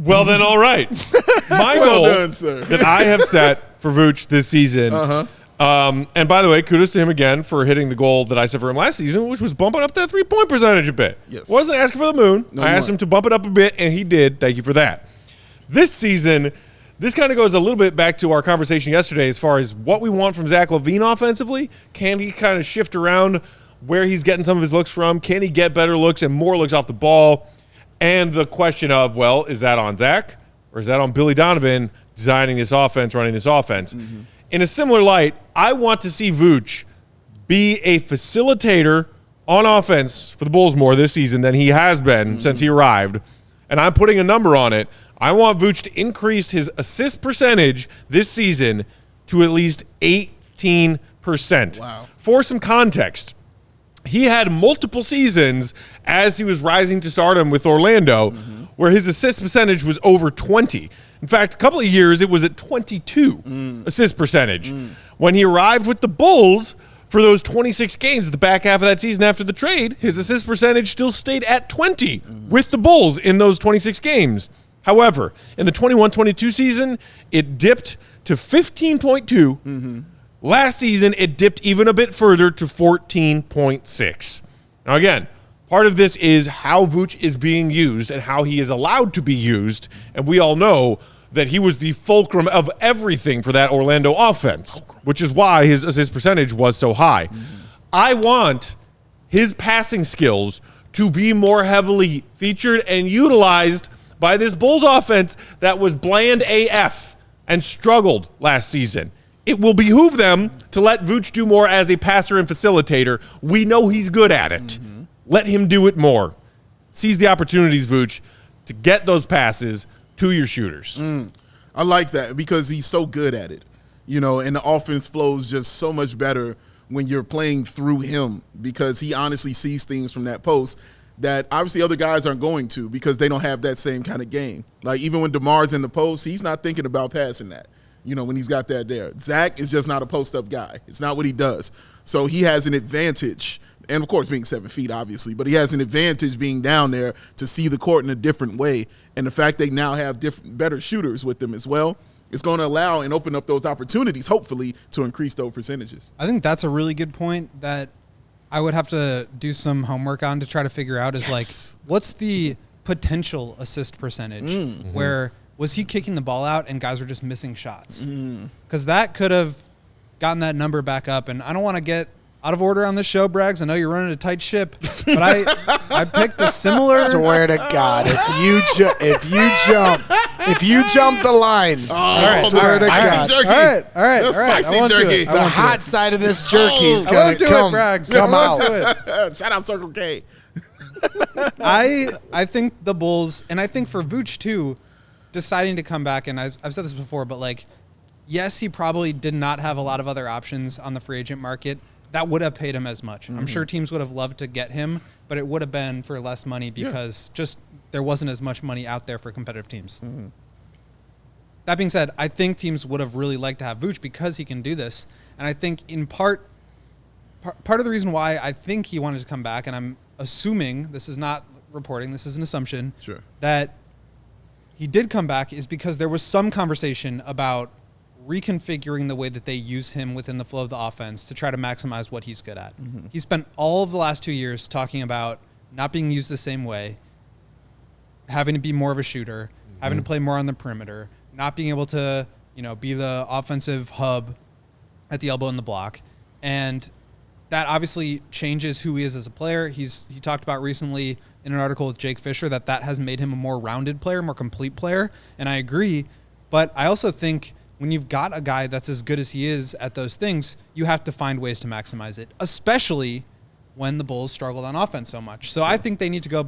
Well, then, all right. My goal that I have set for Vooch this season, and by the way, kudos to him again for hitting the goal that I set for him last season, which was bumping up that three-point percentage a bit. Yes. Wasn't asking for the moon. I asked him to bump it up a bit, and he did. Thank you for that. This season, this kind of goes a little bit back to our conversation yesterday as far as what we want from Zach LaVine offensively. Can he kind of shift around where he's getting some of his looks from? Can he get better looks and more looks off the ball? And the question of, well, is that on Zach or is that on Billy Donovan designing this offense, running this offense? Mm-hmm. In a similar light, I want to see Vooch be a facilitator on offense for the Bulls more this season than he has been since he arrived. And I'm putting a number on it. I want Vooch to increase his assist percentage this season to at least 18%. Wow. For some context, he had multiple seasons as he was rising to stardom with Orlando where his assist percentage was over 20. In fact, a couple of years it was at 22 assist percentage. When he arrived with the Bulls for those 26 games at the back half of that season after the trade, his assist percentage still stayed at 20 with the Bulls in those 26 games. However, in the 21-22 season, it dipped to 15.2. Last season, it dipped even a bit further to 14.6. Now, again, part of this is how Vooch is being used and how he is allowed to be used. And we all know that he was the fulcrum of everything for that Orlando offense, which is why his assist percentage was so high. I want his passing skills to be more heavily featured and utilized by this Bulls offense that was bland AF and struggled last season. It will behoove them to let Vooch do more as a passer and facilitator. We know he's good at it. Let him do it more. Seize the opportunities, Vooch, to get those passes to your shooters. I like that because he's so good at it. You know, and the offense flows just so much better when you're playing through him because he honestly sees things from that post that obviously other guys aren't going to because they don't have that same kind of game. Like even when DeMar's in the post, he's not thinking about passing that, you know, when he's got that there. Zach is just not a post-up guy. It's not what he does. So he has an advantage, and of course being 7 feet, obviously, but he has an advantage being down there to see the court in a different way. And the fact they now have better shooters with them as well, it's going to allow and open up those opportunities, hopefully, to increase those percentages. I think that's a really good point that I would have to do some homework on to try to figure out is like, what's the potential assist percentage? Where was he kicking the ball out and guys were just missing shots? Because that could have gotten that number back up. And I don't want to get out of order on this show, Braggs. I know you're running a tight ship, but I picked a similar. Swear to God, if you jump the line, I swear to God. Jerky. All right. Spicy jerky. The hot side of this jerky is gonna come out. Shout out Circle K. I think the Bulls, and I think for Vooch too, deciding to come back, and I've said this before, but like, yes, he probably did not have a lot of other options on the free agent market that would have paid him as much. I'm sure teams would have loved to get him, but it would have been for less money because just there wasn't as much money out there for competitive teams. That being said, I think teams would have really liked to have Vooch because he can do this. And I think in part of the reason why I think he wanted to come back, and I'm assuming, this is not reporting, this is an assumption, that he did come back is because there was some conversation about reconfiguring the way that they use him within the flow of the offense to try to maximize what he's good at. He spent all of the last 2 years talking about not being used the same way, having to be more of a shooter, having to play more on the perimeter, not being able to, be the offensive hub at the elbow and the block. And that obviously changes who he is as a player. He talked about recently in an article with Jake Fisher that has made him a more rounded player, more complete player. And I agree. But I also think when you've got a guy that's as good as he is at those things, you have to find ways to maximize it, especially when the Bulls struggled on offense so much. So I think they need to go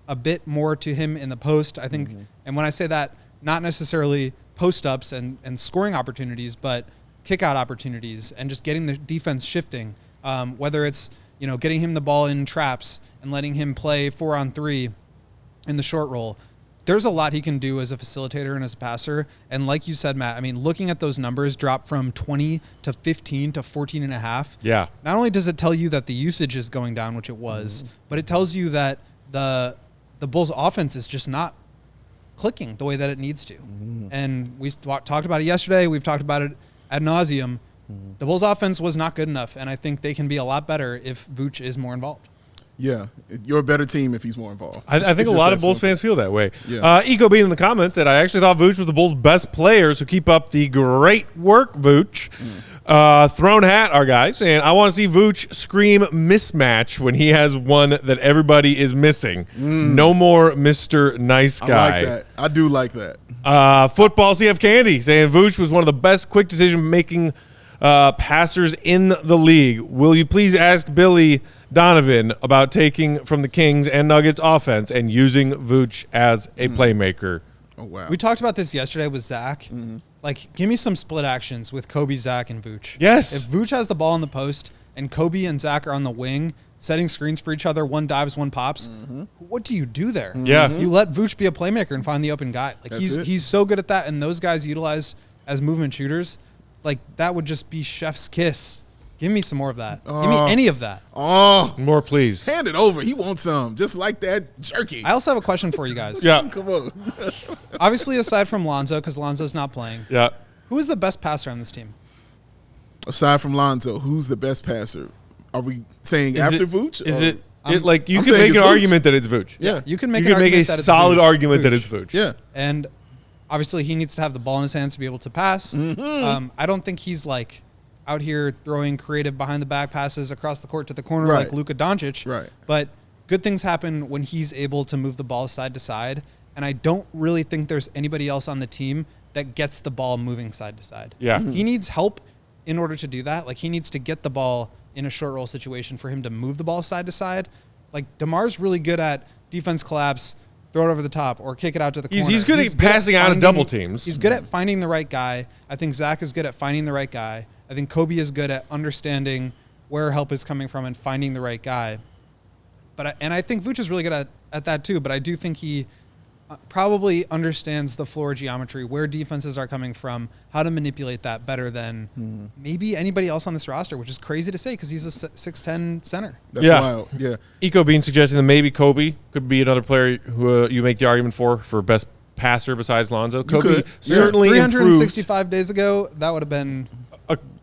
a bit more to him in the post. I think, and when I say that, not necessarily post-ups and scoring opportunities, but kick-out opportunities and just getting the defense shifting, whether it's, getting him the ball in traps and letting him play 4-on-3 in the short roll. There's a lot he can do as a facilitator and as a passer. And like you said, Matt, I mean, looking at those numbers drop from 20 to 15 to 14.5. Yeah. Not only does it tell you that the usage is going down, which it was, but it tells you that the Bulls offense is just not clicking the way that it needs to. And we talked about it yesterday. We've talked about it ad nauseum. The Bulls offense was not good enough, and I think they can be a lot better if Vooch is more involved. Yeah, you're a better team if he's more involved. I think a lot of Bulls fans feel that way. Yeah. Eco Bean in the comments said, I actually thought Vooch was the Bulls' best player, so keep up the great work, Vooch. Throne Hat, our guy, saying, I want to see Vooch scream mismatch when he has one that everybody is missing. No more Mr. Nice Guy. I like that. I do like that. Football CF Candy saying Vooch was one of the best quick decision-making passers in the league. Will you please ask Billy Donovan about taking from the Kings and Nuggets offense and using Vooch as a playmaker? Oh, wow. We talked about this yesterday with Zach. Like, give me some split actions with Kobe, Zach, and Vooch. Yes. If Vooch has the ball in the post and Kobe and Zach are on the wing, setting screens for each other, one dives, one pops, what do you do there? Yeah. You let Vooch be a playmaker and find the open guy. Like, he's so good at that, and those guys utilized as movement shooters, like, that would just be chef's kiss. Give me some more of that. Give me any of that. Oh, More, please. hand it over. He wants some, just like that jerky. I also have a question for you guys. Yeah. Come on. Obviously, aside from Lonzo, because Lonzo's not playing, Yeah. who is the best passer on this team? Aside from Lonzo, who's the best passer? Are we saying after Vooch? Is or- it like you I'm can saying make it's an Vooch. argument that it's Vooch? Yeah. You can make You an can make a argument that it's solid Vooch. argument that Vooch. it's Vooch. Yeah. And obviously, he needs to have the ball in his hands to be able to pass. I don't think he's like out here throwing creative behind the back passes across the court to the corner Right. like Luka Doncic. Right. But good things happen when he's able to move the ball side to side. And I don't really think there's anybody else on the team that gets the ball moving side to side. Yeah. He needs help in order to do that. Like, he needs to get the ball in a short roll situation for him to move the ball side to side. Like, DeMar's really good at defense collapse, throw it over the top, or kick it out to the corner. He's good at passing out of double teams. He's good at finding the right guy. I think Zach is good at finding the right guy. I think Kobe is good at understanding where help is coming from and finding the right guy. And I think Vooch is really good at that too, but I do think he probably understands the floor geometry, where defenses are coming from, how to manipulate that better than maybe anybody else on this roster, which is crazy to say because he's a 6'10" center. That's Yeah. wild. Yeah. Eco Bean suggesting that maybe Kobe could be another player who you make the argument for best passer besides Lonzo. Kobe could. certainly improved 365 days ago, that would have been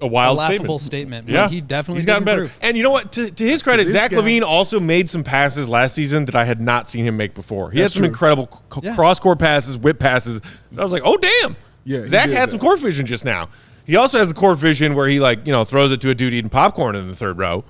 a wild a laughable statement. statement. Yeah, He definitely he's gotten did better. improve. And you know what? To his credit, this Zach guy- LaVine also made some passes last season that I had not seen him make before. He had That's some true. incredible Yeah. cross-court passes, whip passes. I was like, oh damn. Yeah, he Zach did had some that. court vision just now. He also has the court vision where he throws it to a dude eating popcorn in the third row.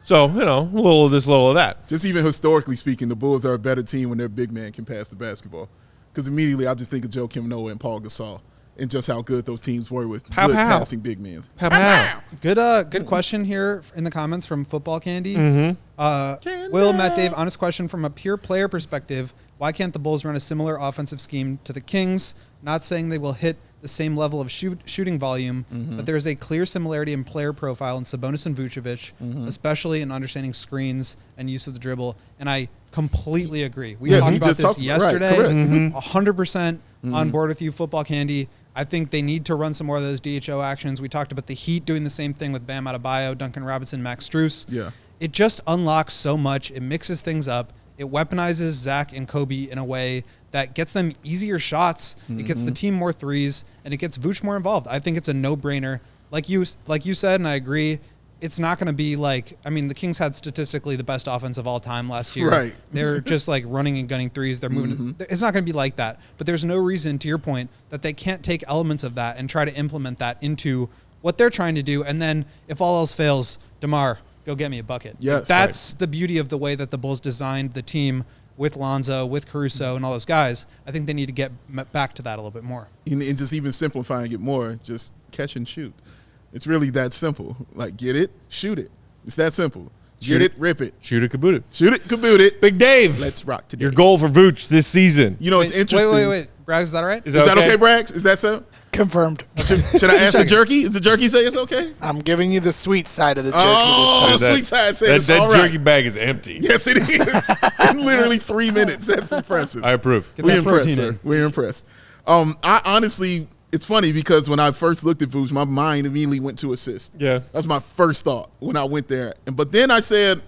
So a little of this, a little of that. Just even historically speaking, the Bulls are a better team when their big man can pass the basketball. Because immediately I just think of Joakim Noah and Paul Gasol and just how good those teams were with Pow, good pow. passing big men. Pow, pow. Good question here in the comments from Football Candy. Will, Matt, Dave, honest question from a pure player perspective. Why can't the Bulls run a similar offensive scheme to the Kings? Not saying they will hit the same level of shooting volume, but there is a clear similarity in player profile in Sabonis and Vucevic, especially in understanding screens and use of the dribble. And I completely agree. We Yeah, talked we about just this talked- right, yesterday. correct. 100% on board with you, Football Candy. I think they need to run some more of those DHO actions. We talked about the Heat doing the same thing with Bam Adebayo, Duncan Robinson, Max Strus. Yeah. It just unlocks so much. It mixes things up. It weaponizes Zach and Kobe in a way that gets them easier shots. It gets the team more threes, and it gets Vooch more involved. I think it's a no-brainer. Like you said, and I agree, it's not going to be like, I mean, the Kings had statistically the best offense of all time last year. Right. They're just like running and gunning threes. They're moving. It's not going to be like that. But there's no reason, to your point, that they can't take elements of that and try to implement that into what they're trying to do. And then if all else fails, DeMar, go get me a bucket. Yes. That's the beauty of the way that the Bulls designed the team with Lonzo, with Caruso, and all those guys. I think they need to get back to that a little bit more. And just even simplifying it more, just catch and shoot. It's really that simple. Like, get it, shoot it. It's that simple. Shoot Get it. it, rip it. Shoot it, kaboot it. Shoot it, kaboot it. Big Dave. Let's rock today. Your goal for Vooch this season. You know, it's interesting. Wait. Braggs, is that all right? Is Is that okay, Braggs? Is that so? Confirmed. Should I ask the jerky? Is the jerky say it's okay? I'm giving you the sweet side of the jerky Oh, this time. sweet side said it's that all right. jerky bag is empty. Yes, it is. In literally 3 minutes. That's impressive. I approve. Get We're that impressed, protein sir. in. We're impressed. I honestly, it's funny because when I first looked at Vooch, my mind immediately went to assist. Yeah. That was my first thought when I went there. But then I said,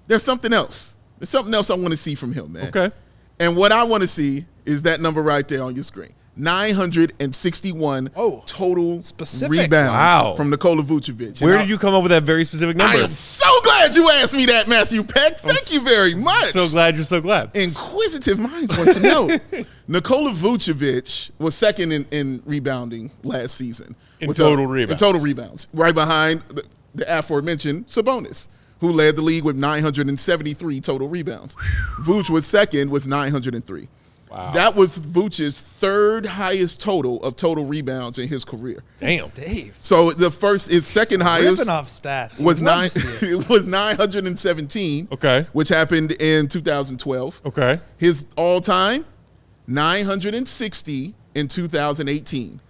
there's something else. There's something else I want to see from him, man. Okay. And what I want to see, is that number right there on your screen. 961 total specific. rebounds from Nikola Vucevic. Where did you come up with that very specific number? I am so glad you asked me that, Matthew Peck. Thank you very much. So glad you're so glad. Inquisitive minds want to know. Nikola Vucevic was second in rebounding last season. In total rebounds. In total rebounds. Right behind the aforementioned Sabonis, who led the league with 973 total rebounds. Vooch was second with 903. Wow. That was Vooch's third highest total of total rebounds in his career. Damn. Dave. So his second highest ripping off stats. was 917. Okay. Which happened in 2012. Okay. His all-time 960 in 2018.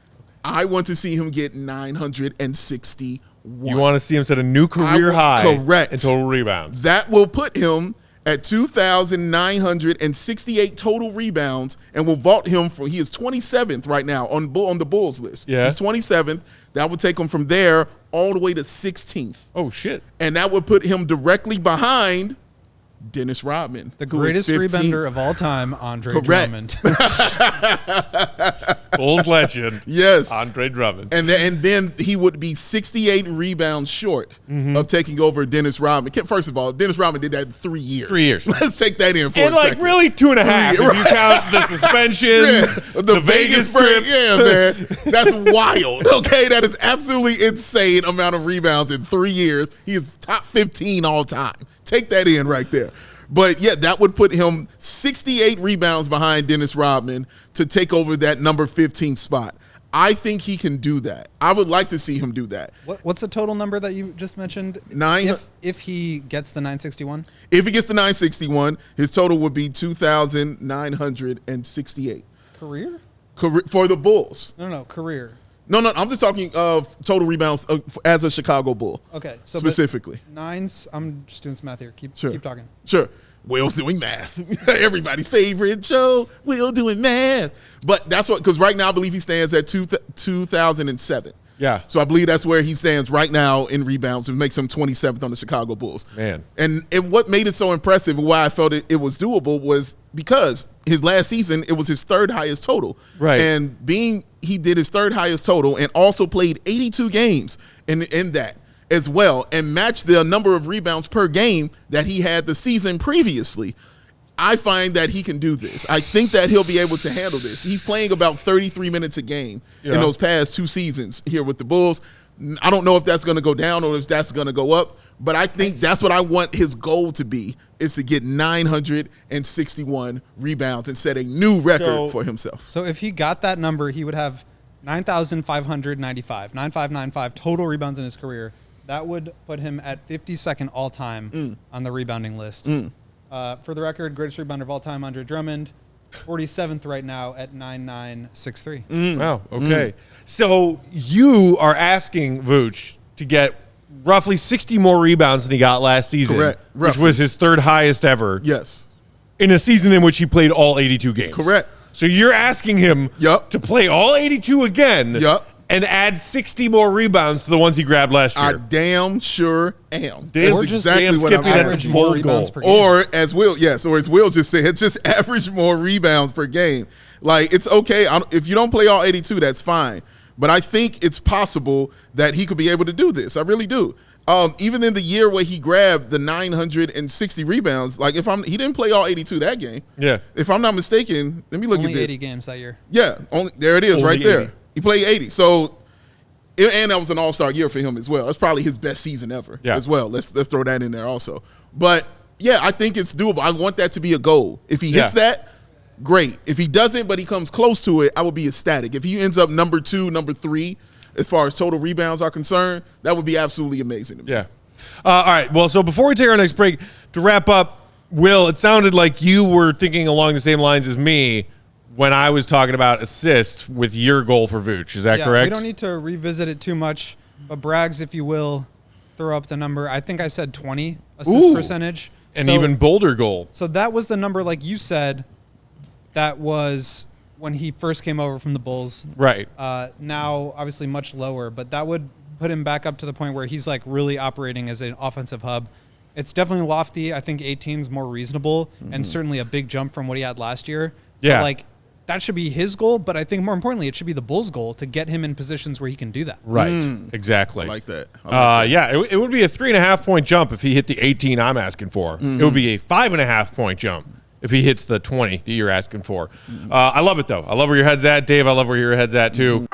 I want to see him get 961. You want to see him set a new career high correct. in total rebounds. That will put him at 2,968 total rebounds and will vault him he is 27th right now on the Bulls list. Yeah. He's 27th. That would take him from there all the way to 16th. Oh, shit. And that would put him directly behind Dennis Rodman. The greatest rebounder of all time, Andre Drummond. Bulls legend. Yes. Andre Drummond. And then he would be 68 rebounds short of taking over Dennis Rodman. First of all, Dennis Rodman did that in 3 years. 3 years. Let's take that in for a second. And really 2.5 if you count the suspensions, the Vegas trips. Yeah, man. That's wild. Okay, that is absolutely insane amount of rebounds in 3 years. He is top 15 all time. Take that in right there. But, yeah, that would put him 68 rebounds behind Dennis Rodman to take over that number 15 spot. I think he can do that. I would like to see him do that. What's the total number that you just mentioned? If he gets the 961? If he gets the 961, his total would be 2,968. Career for the Bulls. No, career. No, I'm just talking of total rebounds as a Chicago Bull. Okay, so specifically nines. I'm just doing some math here. Keep talking. Sure. Will's doing math. Everybody's favorite show. Will doing math. But that's because right now I believe he stands at 2007. Yeah. So I believe that's where he stands right now in rebounds and makes him 27th on the Chicago Bulls. Man. And what made it so impressive and why I felt it was doable was because his last season, it was his third highest total. Right. And he did his third highest total and also played 82 games in that as well and matched the number of rebounds per game that he had the season previously. I find that he can do this. I think that he'll be able to handle this. He's playing about 33 minutes a game in those past 2 seasons here with the Bulls. I don't know if that's going to go down or if that's going to go up, but I think that's what I want his goal to be, is to get 961 rebounds and set a new record for himself. So if he got that number, he would have 9,595 total rebounds in his career. That would put him at 52nd all-time on the rebounding list. For the record, greatest rebounder of all time, Andre Drummond, 47th right now at 9,963. Wow. Okay. So you are asking Vooch to get roughly 60 more rebounds than he got last season, correct, which was his third highest ever. Yes. In a season in which he played all 82 games. Correct. So you're asking him to play all 82 again. And add 60 more rebounds to the ones he grabbed last year. I damn sure am. That's exactly what I'm average more rebounds per game. Or as Will just said, just average more rebounds per game. Like, it's okay. If you don't play all 82, that's fine. But I think it's possible that he could be able to do this. I really do. Even in the year where he grabbed the 960 rebounds, like he didn't play all 82 that game. Yeah. If I'm not mistaken, let me look only at this. 80 games that year. Yeah, there it is, Only right there. 80. He played 80. So, and that was an all-star year for him as well. That's probably his best season ever as well. Let's throw that in there also. But, yeah, I think it's doable. I want that to be a goal. If he hits that, great. If he doesn't, but he comes close to it, I would be ecstatic. If he ends up number 2, number 3, as far as total rebounds are concerned, that would be absolutely amazing to me. Yeah. All right. Well, so before we take our next break, to wrap up, Will, it sounded like you were thinking along the same lines as me when I was talking about assists with your goal for Vooch. Is that correct? We don't need to revisit it too much, but Braggs, if you will, throw up the number. I think I said 20 assist percentage. An even bolder goal. So that was the number, like you said, that was when he first came over from the Bulls. Right. Now, obviously, much lower, but that would put him back up to the point where he's like really operating as an offensive hub. It's definitely lofty. I think 18 is more reasonable and certainly a big jump from what he had last year. Yeah. But like that should be his goal, but I think more importantly, it should be the Bulls' goal to get him in positions where he can do that. Right. Exactly. I like that. I like that. Yeah, it would be a 3.5 point jump if he hit the 18 I'm asking for. It would be a 5.5 point jump if he hits the 20 that you're asking for. I love it, though. I love where your head's at, Dave. I love where your head's at, too.